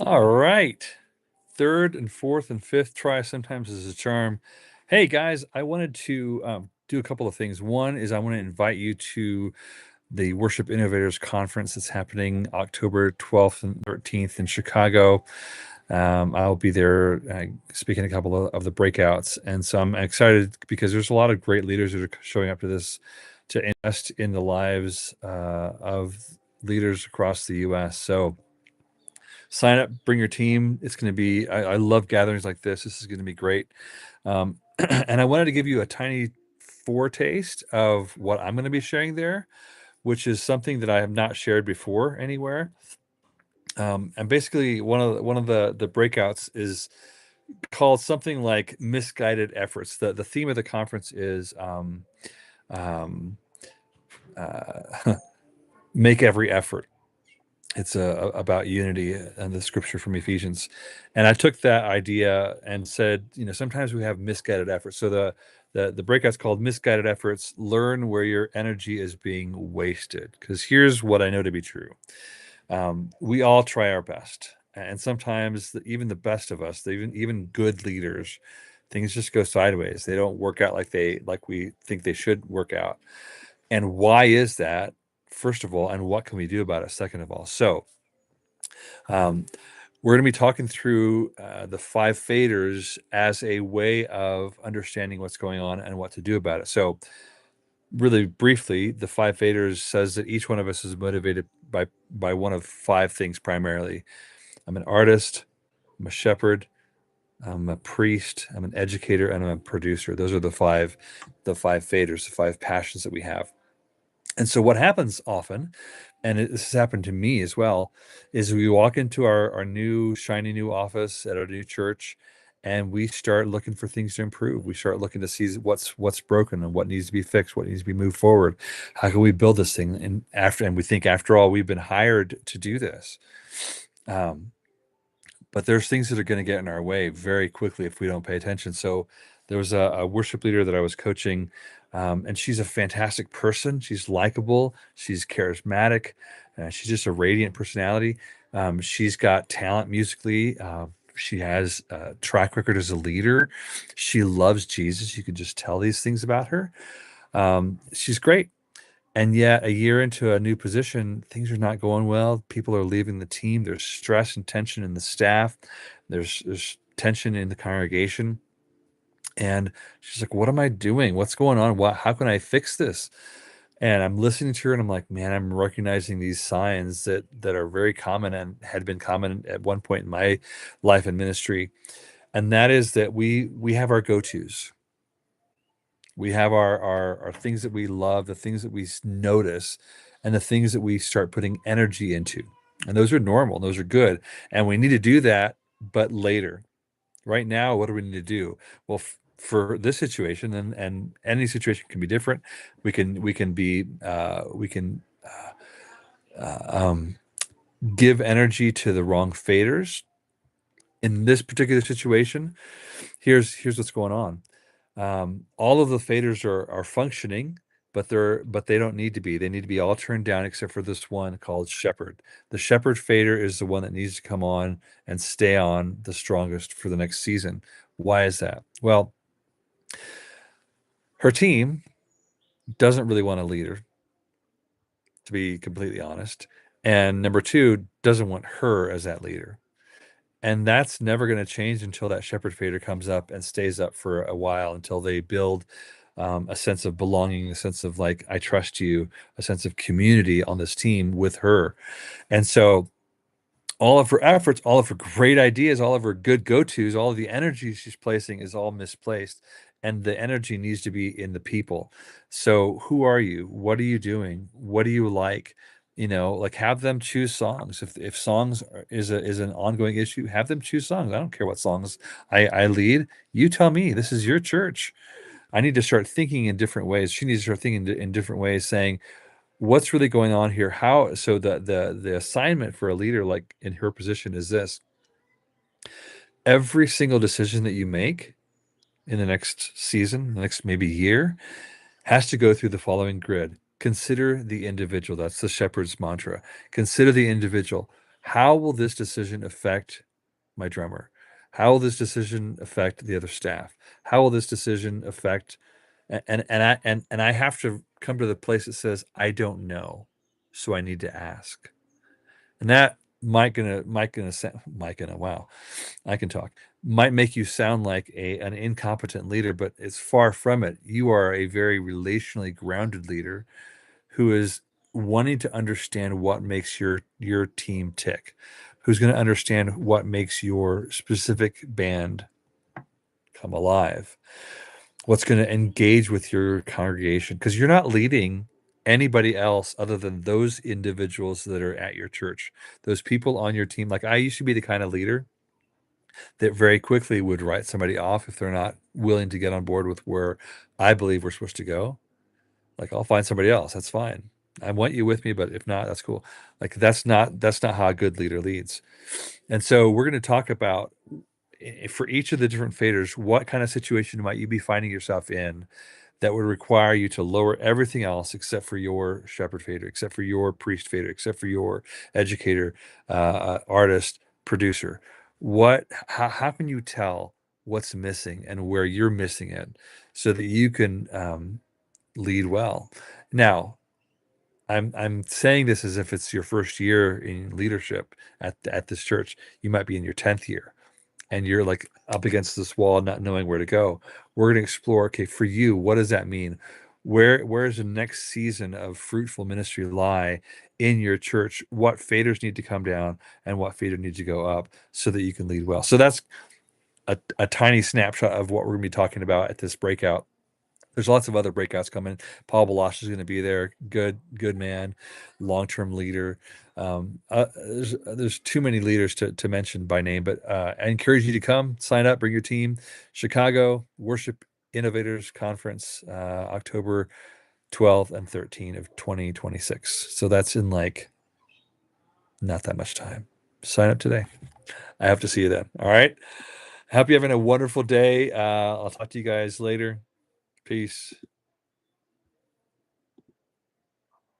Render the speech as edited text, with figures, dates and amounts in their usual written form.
All right. Third and fourth and fifth try sometimes is a charm. Hey guys, I wanted to do a couple of things. One is I want to invite you to the Worship Innovators Conference that's happening October 12th and 13th in Chicago. I'll be there speaking a couple of the breakouts. And so I'm excited because there's a lot of great leaders that are showing up to this to invest in the lives of leaders across the U.S. So sign up, bring your team. It's going to be, I love gatherings like this. This is going to be great. And I wanted to give you a tiny foretaste of what I'm going to be sharing there, which is something that I have not shared before anywhere. And basically, one of the breakouts is called something like Misguided Efforts. The theme of the conference is um, make every effort. It's about unity and the scripture from Ephesians. And I took that idea and said, sometimes we have misguided efforts. So the breakout's called Misguided Efforts. Learn where your energy is being wasted. Because here's what I know to be true. We all try our best, and sometimes even the best of us, even good leaders, things just go sideways. They don't work out like we think they should work out. And why is that? First of all, and what can we do about it? Second of all, so um, we're going to be talking through the five faders as a way of understanding what's going on and what to do about it. So really briefly, the five faders says that each one of us is motivated by one of five things primarily. I'm an artist, I'm a shepherd, I'm a priest, I'm an educator, and I'm a producer. Those are the five faders, the five passions that we have. And so what happens often, and this has happened to me as well, is we walk into our new shiny new office at our new church, and we start looking for things to improve. We start looking to see what's broken and what needs to be fixed, what needs to be moved forward. How can we build this thing? And we think, after all, we've been hired to do this. Um, but there's things that are going to get in our way very quickly if we don't pay attention. So there was a worship leader that I was coaching, and she's a fantastic person. She's likable, she's charismatic, she's just a radiant personality. She's got talent musically. She has a track record as a leader. She loves Jesus. You can just tell these things about her. She's great. And yet, a year into a new position, things are not going well. People are leaving the team. There's stress and tension in the staff. There's tension in the congregation. And she's like, "What am I doing? What's going on? How can I fix this?" And I'm listening to her, and I'm like, "Man, I'm recognizing these signs that are very common and had been common at one point in my life and ministry." And that is that we have our go-tos. We have our things that we love, the things that we notice, and the things that we start putting energy into. And those are normal, those are good. And we need to do that, but later. Right now, what do we need to do? Well, for this situation, and any situation can be different. We can give energy to the wrong faders. In this particular situation, here's what's going on. All of the faders are functioning, but they don't need to be. They need to be all turned down except for this one called shepherd. The shepherd fader is the one that needs to come on and stay on the strongest for the next season. Why is that? Well, her team doesn't really want a leader, to be completely honest. And number two, doesn't want her as that leader. And that's never going to change until that shepherd fader comes up and stays up for a while, until they build a sense of belonging, a sense of like, I trust you, a sense of community on this team with her. And so all of her efforts, all of her great ideas, all of her good go-tos, all of the energy she's placing is all misplaced. And the energy needs to be in the people. So who are you? What are you doing? What do you like? Like, have them choose songs. If songs is an ongoing issue, have them choose songs. I don't care what songs I lead. You tell me. This is your church. I need to start thinking in different ways. She needs to start thinking in different ways, saying, what's really going on here? How so the assignment for a leader like in her position is this: every single decision that you make in the next season, the next maybe year, has to go through the following grid. Consider the individual. That's the shepherd's mantra. Consider the individual. How will this decision affect my drummer? How will this decision affect the other staff? How will this decision affect and I have to come to the place that says, I don't know, so I need to ask. And that might gonna wow, I can talk. Might make you sound like an incompetent leader, but it's far from it. You are a very relationally grounded leader who is wanting to understand what makes your team tick, who's going to understand what makes your specific band come alive, what's going to engage with your congregation, because you're not leading anybody else other than those individuals that are at your church, those people on your team. Like, I used to be the kind of leader that very quickly would write somebody off if they're not willing to get on board with where I believe we're supposed to go. Like, I'll find somebody else. That's fine. I want you with me, but if not, that's cool. Like, that's not how a good leader leads. And so we're going to talk about for each of the different faders, what kind of situation might you be finding yourself in that would require you to lower everything else except for your shepherd fader, except for your priest fader, except for your educator, artist, producer. How can you tell what's missing and where you're missing it so that you can lead well? Now, I'm saying this as if it's your first year in leadership at this church. You might be in your 10th year and you're like up against this wall, not knowing where to go. We're going to explore, okay, for you, what does that mean? Where's the next season of fruitful ministry lie in your church? What faders need to come down and what fader needs to go up so that you can lead well? So that's a tiny snapshot of what we're going to be talking about at this breakout. There's lots of other breakouts coming. Paul Balash is going to be there. Good man, long-term leader. There's too many leaders to mention by name, but I encourage you to come, sign up, bring your team. Chicago Worship Innovators Conference, October 12th and 13th of 2026. So that's in like not that much time. Sign up today. I have to see you then. All right. I hope you're having a wonderful day. I'll talk to you guys later. Peace.